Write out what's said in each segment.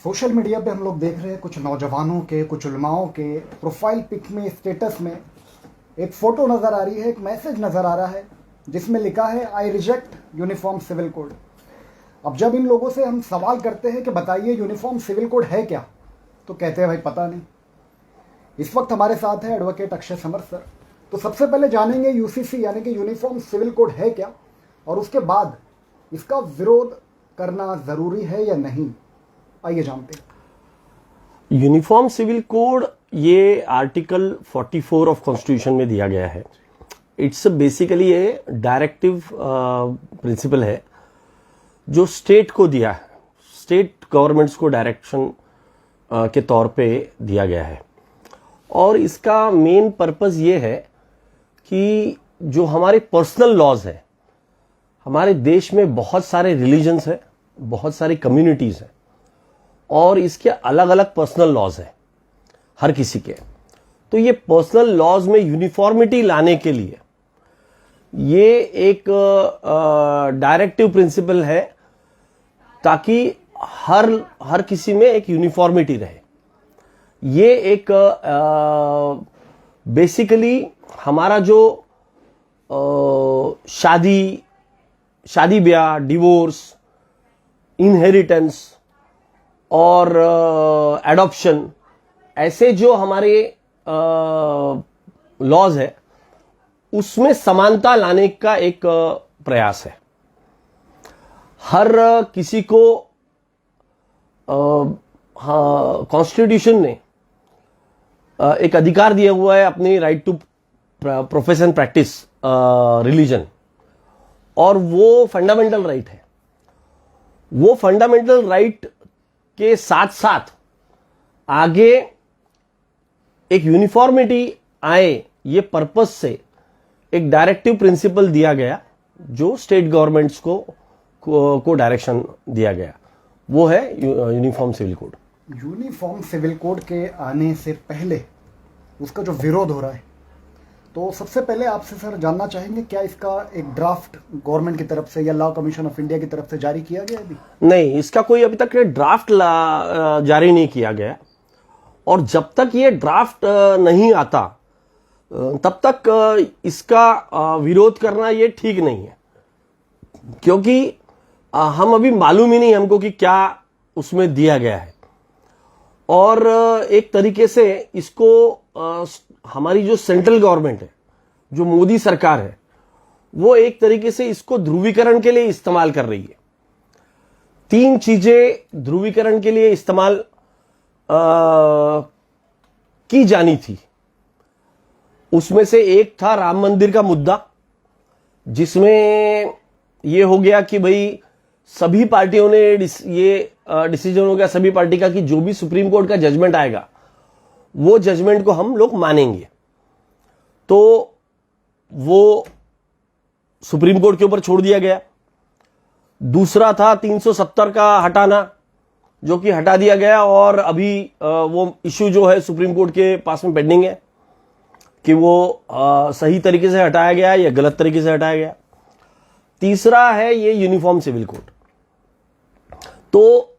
Social media पे हम लोग देख रहे हैं कुछ नौजवानों के, कुछ उलमाओं के प्रोफाइल पिक में, स्टेटस में एक फ़ोटो नज़र आ रही है, एक मैसेज नज़र आ रहा है जिसमें लिखा है I reject uniform civil code. अब जब इन लोगों से हम सवाल करते हैं कि बताइए यूनिफॉर्म सिविल कोड है क्या, तो कहते हैं भाई पता नहीं। इस वक्त हमारे साथ है एडवोकेट अक्षय समर सर। तो सबसे पहले जानेंगे यूसीसी यानी कि यूनिफॉर्म सिविल कोड है क्या, और उसके बाद इसका विरोध करना ज़रूरी है या नहीं, आइए जानते हैं। यूनिफॉर्म सिविल कोड ये आर्टिकल 44 ऑफ कॉन्स्टिट्यूशन में दिया गया है। It's basically A directive principle है जो स्टेट को दिया है, स्टेट गवर्नमेंट्स को डायरेक्शन के तौर पे दिया गया है। और इसका मेन पर्पस ये है कि जो हमारे पर्सनल लॉज है, हमारे देश में बहुत सारे रिलीजन्स हैं, बहुत सारी कम्युनिटीज हैं और इसके अलग अलग पर्सनल लॉज हैं हर किसी के। तो ये पर्सनल लॉज में यूनिफॉर्मिटी लाने के लिए ये एक डायरेक्टिव प्रिंसिपल है ताकि हर किसी में एक यूनिफॉर्मिटी रहे। ये एक बेसिकली हमारा जो शादी ब्याह, डिवोर्स, इनहेरिटेंस और एडॉप्शन, ऐसे जो हमारे लॉज है उसमें समानता लाने का एक प्रयास है। हर किसी को कॉन्स्टिट्यूशन ने एक अधिकार दिया हुआ है अपनी right to profession practise religion, और वो फंडामेंटल राइट है। वो फंडामेंटल राइट के साथ साथ आगे एक यूनिफॉर्मिटी आए, ये पर्पस से एक डायरेक्टिव प्रिंसिपल दिया गया जो स्टेट गवर्नमेंट्स को डायरेक्शन दिया गया, वो है uniform civil code. Uniform civil code के आने से पहले उसका जो विरोध हो रहा है, तो सबसे पहले आपसे सर जानना चाहेंगे क्या इसका एक ड्राफ्ट गवर्नमेंट की तरफ से या लॉ कमीशन ऑफ इंडिया की तरफ से जारी किया गया अभी? नहीं, इसका कोई अभी तक ड्राफ्ट जारी नहीं किया गया, और जब तक ये ड्राफ्ट नहीं आता तब तक इसका विरोध करना ये ठीक नहीं है, क्योंकि हम अभी मालूम ही नहीं हमको कि क्या उसमें दिया गया है। और एक तरीके से इसको हमारी जो सेंट्रल गवर्नमेंट है, जो मोदी सरकार है, वो एक तरीके से इसको ध्रुवीकरण के लिए इस्तेमाल कर रही है। 3 चीजें ध्रुवीकरण के लिए इस्तेमाल की जानी थी। उसमें से एक था राम मंदिर का मुद्दा, जिसमें ये हो गया कि भाई सभी पार्टियों ने ये डिसीजन हो गया सभी पार्टी का कि जो भी सुप्रीम कोर्ट का जजमेंट आएगा वो जजमेंट को हम लोग मानेंगे। तो वो सुप्रीम कोर्ट के ऊपर छोड़ दिया गया। दूसरा था 370 का हटाना, जो कि हटा दिया गया, और अभी वो इश्यू जो है सुप्रीम कोर्ट के पास में पेंडिंग है कि वो सही तरीके से हटाया गया या गलत तरीके से हटाया गया। तीसरा है ये यूनिफॉर्म सिविल कोड। तो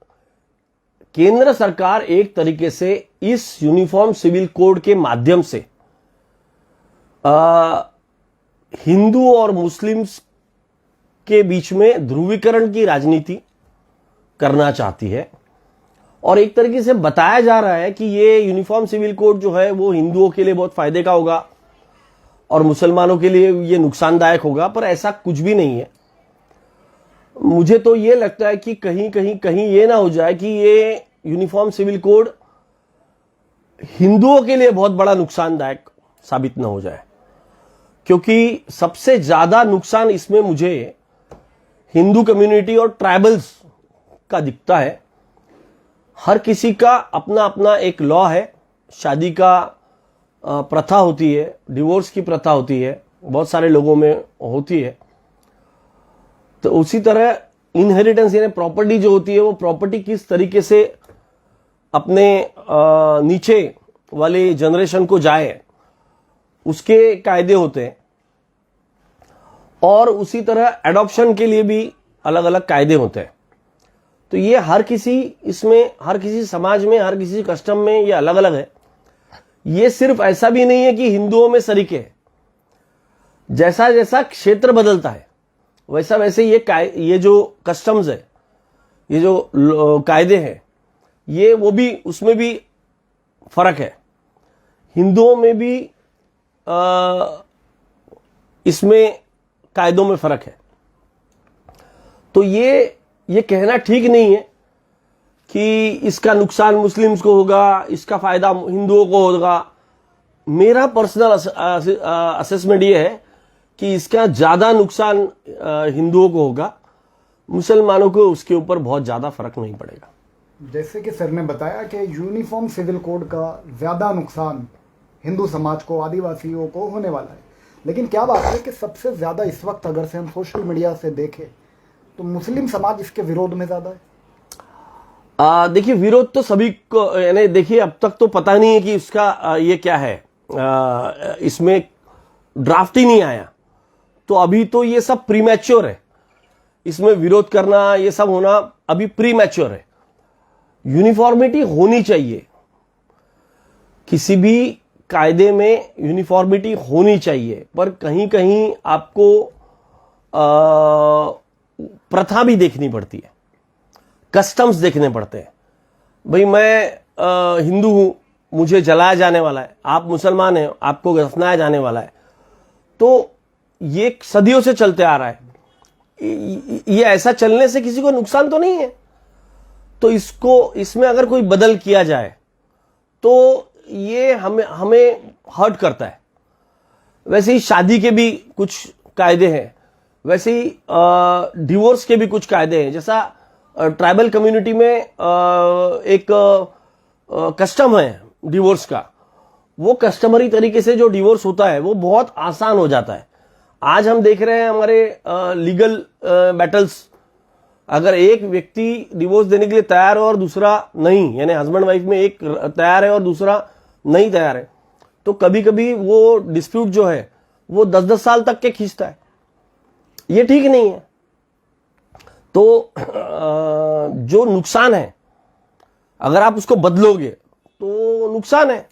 केंद्र सरकार एक तरीके से इस यूनिफॉर्म सिविल कोड के माध्यम से हिंदू और मुस्लिम्स के बीच में ध्रुवीकरण की राजनीति करना चाहती है, और एक तरीके से बताया जा रहा है कि ये यूनिफॉर्म सिविल कोड जो है वो हिंदुओं के लिए बहुत फायदे का होगा और मुसलमानों के लिए ये नुकसानदायक होगा, पर ऐसा कुछ भी नहीं है। मुझे तो ये लगता है कि कहीं ये ना हो जाए कि ये यूनिफॉर्म सिविल कोड हिंदुओं के लिए बहुत बड़ा नुकसानदायक साबित ना हो जाए, क्योंकि सबसे ज्यादा नुकसान इसमें मुझे हिंदू कम्युनिटी और ट्राइबल्स का दिखता है। हर किसी का अपना अपना एक लॉ है, शादी का प्रथा होती है, डिवोर्स की प्रथा होती है, बहुत सारे लोगों में होती है। तो उसी तरह इनहेरिटेंस यानी प्रॉपर्टी जो होती है, वो प्रॉपर्टी किस तरीके से अपने नीचे वाले जनरेशन को जाए, उसके कायदे होते हैं। और उसी तरह एडॉप्शन के लिए भी अलग अलग कायदे होते हैं। तो ये हर किसी समाज में, हर किसी कस्टम में ये अलग अलग है। ये सिर्फ ऐसा भी नहीं है कि हिंदुओं में सरीके है। जैसा जैसा क्षेत्र बदलता है वैसा वैसे ये जो कस्टम्स है, ये जो कायदे हैं, ये वो भी, उसमें भी फर्क है। हिंदुओं में भी इसमें कायदों में फर्क है। तो ये कहना ठीक नहीं है कि इसका नुकसान मुस्लिम्स को होगा, इसका फायदा हिंदुओं को होगा। मेरा पर्सनल असेसमेंट ये है कि इसका ज्यादा नुकसान हिंदुओं को होगा, मुसलमानों को उसके ऊपर बहुत ज्यादा फर्क नहीं पड़ेगा। जैसे कि सर ने बताया कि यूनिफॉर्म सिविल कोड का ज्यादा नुकसान हिंदू समाज को, आदिवासियों को होने वाला है, लेकिन क्या बात है कि सबसे ज्यादा इस वक्त अगर से हम सोशल मीडिया से देखें तो मुस्लिम समाज इसके विरोध में ज्यादा है। देखिए, विरोध तो सभी को, यानी देखिए अब तक तो पता नहीं है कि इसका ये क्या है, इसमें ड्राफ्ट ही नहीं आया, तो अभी तो ये सब प्रीमैच्योर है। इसमें विरोध करना, ये सब होना अभी प्रीमैच्योर है। यूनिफॉर्मिटी होनी चाहिए, किसी भी कायदे में यूनिफॉर्मिटी होनी चाहिए, पर कहीं कहीं आपको प्रथा भी देखनी पड़ती है, कस्टम्स देखने पड़ते हैं। भाई मैं हिंदू हूं, मुझे जलाया जाने वाला है, आप मुसलमान हैं, आपको दफनाया जाने वाला है, तो ये सदियों से चलते आ रहा है। ये ऐसा चलने से किसी को नुकसान तो नहीं है, तो इसमें अगर कोई बदल किया जाए तो ये हमें हर्ट करता है। वैसे ही शादी के भी कुछ कायदे हैं, वैसे ही डिवोर्स के भी कुछ कायदे हैं। जैसा ट्राइबल कम्युनिटी में एक कस्टम है डिवोर्स का, वो कस्टमरी तरीके से जो डिवोर्स होता है वो बहुत आसान हो जाता है। आज हम देख रहे हैं हमारे लीगल बैटल्स, अगर एक व्यक्ति डिवोर्स देने के लिए तैयार है और दूसरा नहीं, यानी हस्बैंड वाइफ में एक तैयार है और दूसरा नहीं तैयार है, तो कभी कभी वो डिस्प्यूट जो है वो 10-10 साल तक के खींचता है। ये ठीक नहीं है। तो जो नुकसान है, अगर आप उसको बदलोगे तो नुकसान है।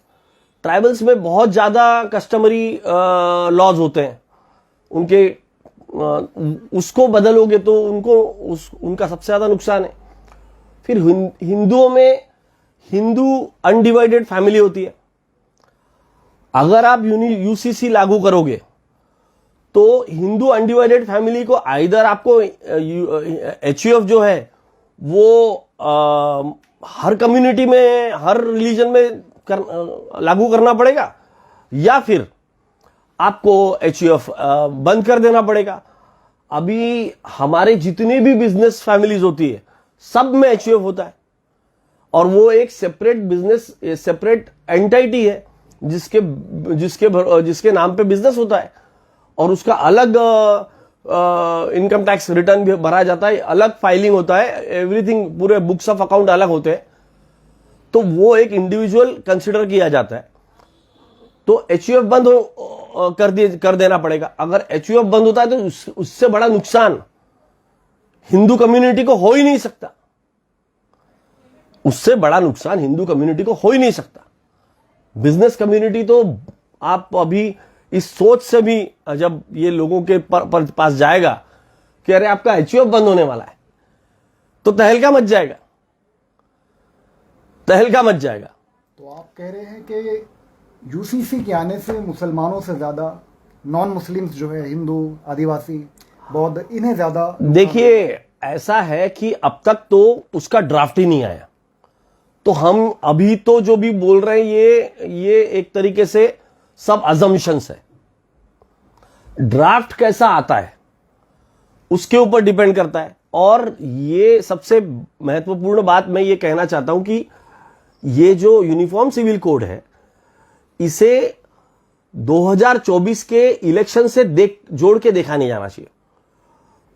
ट्राइबल्स में बहुत ज्यादा कस्टमरी लॉज होते हैं, उनके उसको बदलोगे तो उनका सबसे ज्यादा नुकसान है। फिर हिंदुओं में हिंदू अनडिवाइडेड फैमिली होती है। अगर आप यूसीसी लागू करोगे तो हिंदू अनडिवाइडेड फैमिली को आइदर आपको एचयूएफ जो है वो हर कम्युनिटी में, हर रिलीजन में लागू करना पड़ेगा, या फिर आपको एचयूएफ बंद कर देना पड़ेगा। अभी हमारे जितने भी बिजनेस फैमिलीज होती है सब में एचयूएफ होता है, और वो एक सेपरेट बिजनेस, सेपरेट एंटिटी है जिसके नाम पे बिजनेस होता है, और उसका अलग इनकम टैक्स रिटर्न भी भरा जाता है, अलग फाइलिंग होता है, एवरीथिंग, पूरे बुक्स ऑफ अकाउंट अलग होते हैं। तो वो एक इंडिविजुअल कंसिडर किया जाता है। तो एचयूएफ बंद कर देना पड़ेगा। अगर एचयूएफ बंद होता है तो उससे बड़ा नुकसान हिंदू कम्युनिटी को हो ही नहीं सकता। उससे बड़ा नुकसान हिंदू कम्युनिटी को हो ही नहीं सकता। बिजनेस कम्युनिटी तो आप अभी इस सोच से भी जब ये लोगों के पास जाएगा कि अरे आपका एचयूएफ बंद होने वाला है, तो तहलका मच जाएगा, तहलका मच जाएगा। तो आप कह रहे हैं कि यूसीसी के आने से मुसलमानों से ज्यादा नॉन मुस्लिम्स जो है, हिंदू, आदिवासी, बौद्ध, इन्हें ज्यादा। देखिए, ऐसा है कि अब तक तो उसका ड्राफ्ट ही नहीं आया, तो हम अभी तो जो भी बोल रहे हैं ये एक तरीके से सब अजम्पशंस है। ड्राफ्ट कैसा आता है उसके ऊपर डिपेंड करता है। और ये सबसे महत्वपूर्ण बात मैं ये कहना चाहता हूं कि ये जो यूनिफॉर्म सिविल कोड है, इसे 2024 के इलेक्शन से जोड़ के देखा नहीं जाना चाहिए।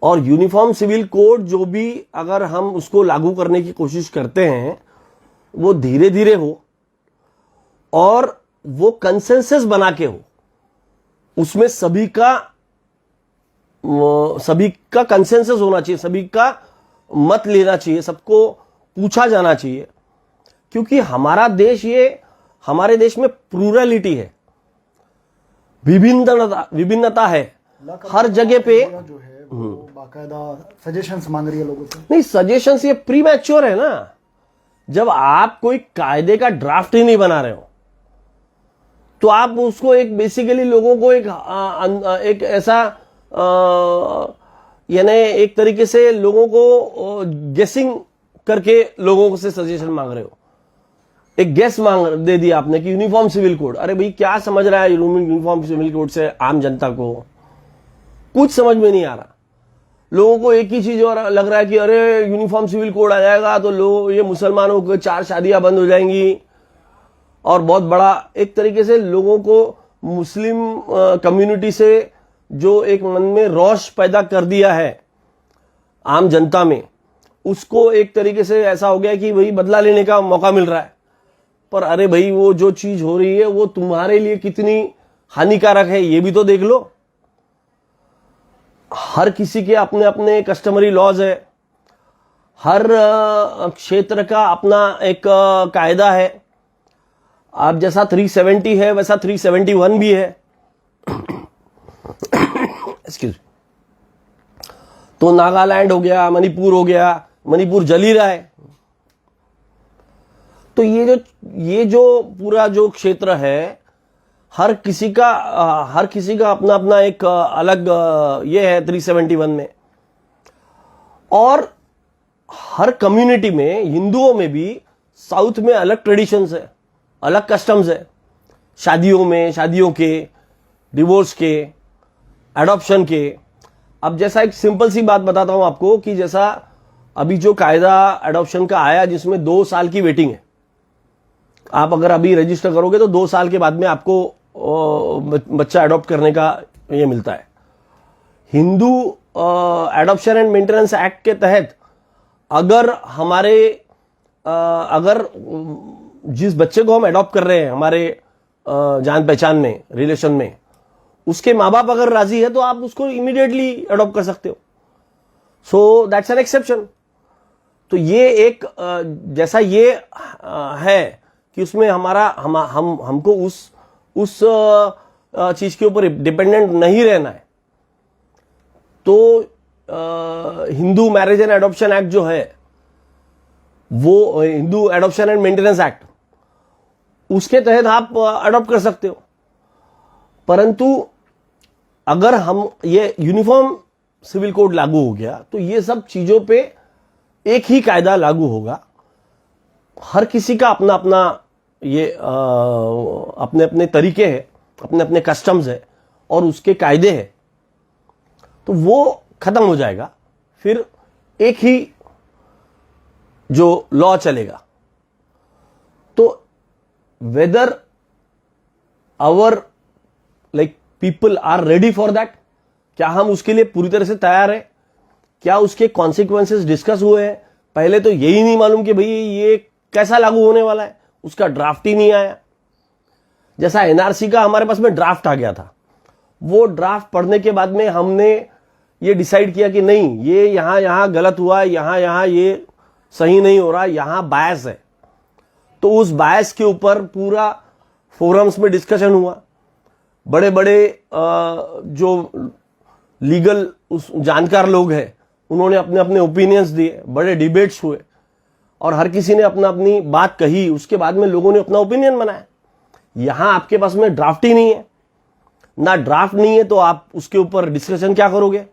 और यूनिफॉर्म सिविल कोड जो भी अगर हम उसको लागू करने की कोशिश करते हैं वो धीरे धीरे हो और वो कंसेंसस बना के हो, उसमें सभी का कंसेंसस होना चाहिए, सभी का मत लेना चाहिए, सबको पूछा जाना चाहिए, क्योंकि हमारे देश में प्लूरलिटी है, विभिन्नता है हर जगह पे। जो है वो बाकायदा सजेशंस मांग रही है लोगों से। नहीं, सजेशंस ये प्रीमैच्योर है ना। जब आप कोई कायदे का ड्राफ्ट ही नहीं बना रहे हो तो आप उसको एक बेसिकली लोगों को एक ऐसा यानी एक तरीके से लोगों को गेसिंग करके लोगों से सजेशन मांग रहे हो। एक गेस दे दिया आपने कि यूनिफॉर्म सिविल कोड, अरे भाई क्या समझ रहा है यूनिफॉर्म सिविल कोड से आम जनता को? कुछ समझ में नहीं आ रहा। लोगों को एक ही चीज और लग रहा है कि अरे यूनिफॉर्म सिविल कोड आ जाएगा तो ये मुसलमानों को 4 शादियां बंद हो जाएंगी, और बहुत बड़ा एक तरीके से लोगों को मुस्लिम कम्युनिटी से जो एक मन में रोष पैदा कर दिया है आम जनता में, उसको एक तरीके से ऐसा हो गया कि भाई बदला लेने का मौका मिल रहा है। पर अरे भाई वो जो चीज हो रही है वो तुम्हारे लिए कितनी हानिकारक है ये भी तो देख लो। हर किसी के अपने अपने कस्टमरी लॉज है, हर क्षेत्र का अपना एक कायदा है। आप जैसा 370 है वैसा 371 भी है। एक्सक्यूज। तो नागालैंड हो गया, मणिपुर हो गया, मणिपुर जल ही रहा है। तो ये जो पूरा जो क्षेत्र है, हर किसी का अपना अपना एक अलग ये है 371 में। और हर कम्युनिटी में, हिंदुओं में भी साउथ में अलग ट्रेडिशंस है, अलग कस्टम्स है, शादियों के, डिवोर्स के, एडॉप्शन के। अब जैसा एक सिंपल सी बात बताता हूं आपको कि जैसा अभी जो कायदा एडॉप्शन का आया जिसमें 2 साल की वेटिंग है, आप अगर अभी रजिस्टर करोगे तो 2 साल के बाद में आपको बच्चा अडॉप्ट करने का ये मिलता है। Hindu adoption and maintenance act के तहत अगर जिस बच्चे को हम अडॉप्ट कर रहे हैं हमारे जान पहचान में, रिलेशन में, उसके माँ बाप अगर राजी है तो आप उसको इमीडिएटली अडॉप्ट कर सकते हो। So that's an exception. तो ये एक जैसा ये है कि उसमें हमको उस चीज के ऊपर डिपेंडेंट नहीं रहना है। तो Hindu marriage and adoption act जो है, वो Hindu adoption and maintenance act, उसके तहत आप अडॉप्ट कर सकते हो। परंतु अगर हम ये यूनिफॉर्म सिविल कोड लागू हो गया तो ये सब चीजों पे एक ही कायदा लागू होगा। हर किसी का अपना अपना ये अपने अपने तरीके हैं, अपने अपने कस्टम्स है और उसके कायदे हैं। तो वो खत्म हो जाएगा, फिर एक ही जो लॉ चलेगा। तो whether our people are ready for that, क्या हम उसके लिए पूरी तरह से तैयार है? क्या उसके कॉन्सिक्वेंसेस डिस्कस हुए हैं? पहले तो यही नहीं मालूम कि भाई ये कैसा लागू होने वाला है, उसका ड्राफ्ट ही नहीं आया। जैसा एनआरसी का हमारे पास में ड्राफ्ट आ गया था, वो ड्राफ्ट पढ़ने के बाद में हमने ये डिसाइड किया कि नहीं, ये यहां गलत हुआ, यहां ये सही नहीं हो रहा, यहां बायस है। तो उस बायस के ऊपर पूरा फोरम्स में डिस्कशन हुआ। बड़े बड़े जो लीगल जानकार लोग हैं उन्होंने अपने अपने ओपिनियंस दिए, बड़े डिबेट्स हुए और हर किसी ने अपना अपनी बात कही। उसके बाद में लोगों ने अपना ओपिनियन बनाया। यहां आपके पास में ड्राफ्ट ही नहीं है ना, ड्राफ्ट नहीं है तो आप उसके ऊपर डिस्कशन क्या करोगे?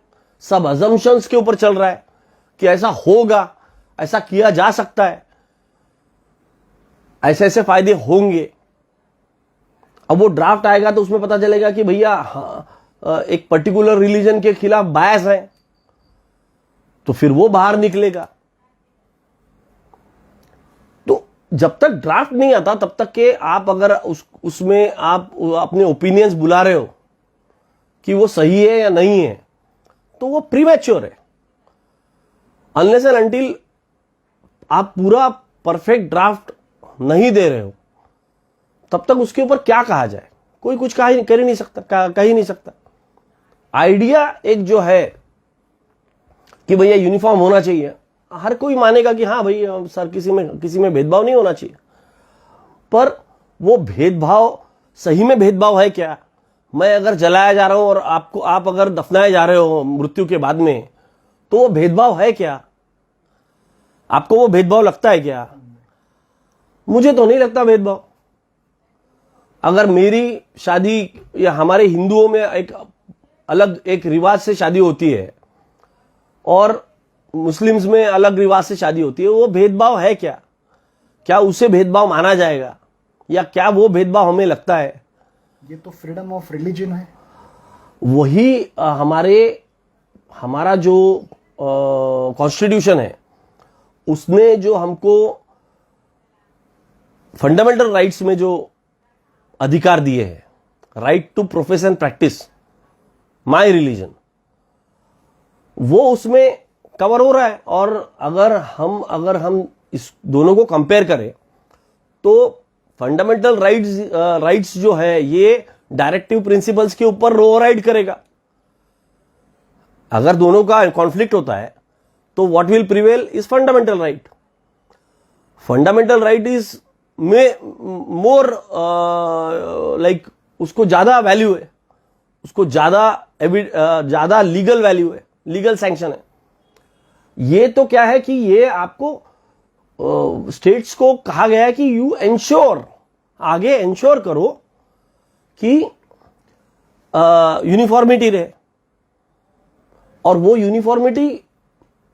सब अजम्पशंस के ऊपर चल रहा है कि ऐसा होगा, ऐसा किया जा सकता है, ऐसे ऐसे फायदे होंगे। अब वो ड्राफ्ट आएगा तो उसमें पता चलेगा कि भैया एक पर्टिकुलर रिलीजन के खिलाफ बायस है, तो फिर वो बाहर निकलेगा। तो जब तक ड्राफ्ट नहीं आता तब तक के आप अगर उसमें आप अपने ओपिनियंस बुला रहे हो कि वो सही है या नहीं है, तो वो प्रीमैच्योर है। अनलेस एंड अनटिल आप पूरा परफेक्ट ड्राफ्ट नहीं दे रहे हो तब तक उसके ऊपर क्या कहा जाए? कोई कुछ कह ही नहीं सकता। आइडिया एक जो है कि भैया यूनिफॉर्म होना चाहिए, हर कोई मानेगा कि हाँ भाई सर किसी में भेदभाव नहीं होना चाहिए, पर वो भेदभाव सही में भेदभाव है क्या? मैं अगर जलाया जा रहा हूं और आप अगर दफनाए जा रहे हो मृत्यु के बाद में, तो वो भेदभाव है क्या? आपको वो भेदभाव लगता है क्या? मुझे तो नहीं लगता भेदभाव। अगर मेरी शादी या हमारे हिंदुओं में एक अलग एक रिवाज से शादी होती है और मुस्लिम्स में अलग रिवाज से शादी होती है, वो भेदभाव है क्या? क्या उसे भेदभाव माना जाएगा या क्या वो भेदभाव हमें लगता है? ये तो फ्रीडम ऑफ रिलीजन है। वही हमारा जो कॉन्स्टिट्यूशन है उसने जो हमको फंडामेंटल राइट्स में जो अधिकार दिए हैं, right to profess and practise my religion, वो उसमें कवर हो रहा है। और अगर हम इस दोनों को कंपेयर करें तो फंडामेंटल राइट्स जो है ये डायरेक्टिव प्रिंसिपल्स के ऊपर ओवरराइड करेगा। अगर दोनों का कॉन्फ्लिक्ट होता है तो what will prevail is fundamental right. Fundamental right is more like उसको ज्यादा वैल्यू है, उसको ज्यादा लीगल वैल्यू है, लीगल सैंक्शन है। ये तो क्या है कि ये आपको स्टेट्स को कहा गया है कि यू आगे इंश्योर करो कि यूनिफॉर्मिटी रहे। और वो यूनिफॉर्मिटी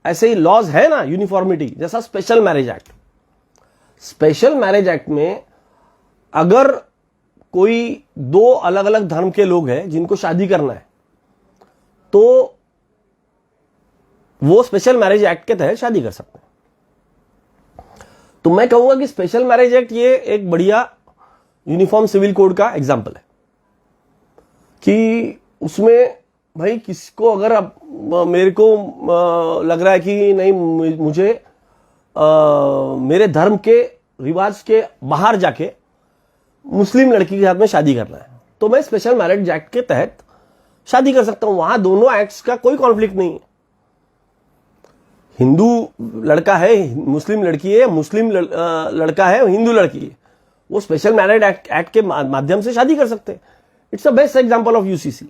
ऐसे ही लॉज है ना, यूनिफॉर्मिटी जैसा स्पेशल मैरिज एक्ट में अगर कोई दो अलग अलग धर्म के लोग हैं जिनको शादी करना है तो वो स्पेशल मैरिज एक्ट के तहत शादी कर सकते हैं। तो मैं कहूंगा कि स्पेशल मैरिज एक्ट ये एक बढ़िया यूनिफॉर्म सिविल कोड का एग्जाम्पल है कि उसमें भाई किसको अगर मेरे को लग रहा है कि नहीं मुझे मेरे धर्म के रिवाज के बाहर जाके मुस्लिम लड़की के साथ में शादी करना है तो मैं स्पेशल मैरिज एक्ट के तहत शादी कर सकता हूं। वहां दोनों एक्ट्स का कोई कॉन्फ्लिक्ट नहीं है। हिंदू लड़का है, मुस्लिम लड़की है, मुस्लिम लड़का है, हिंदू लड़की है, वो स्पेशल मैरिज एक्ट के माध्यम से शादी कर सकते हैं। It's a best example of UCC.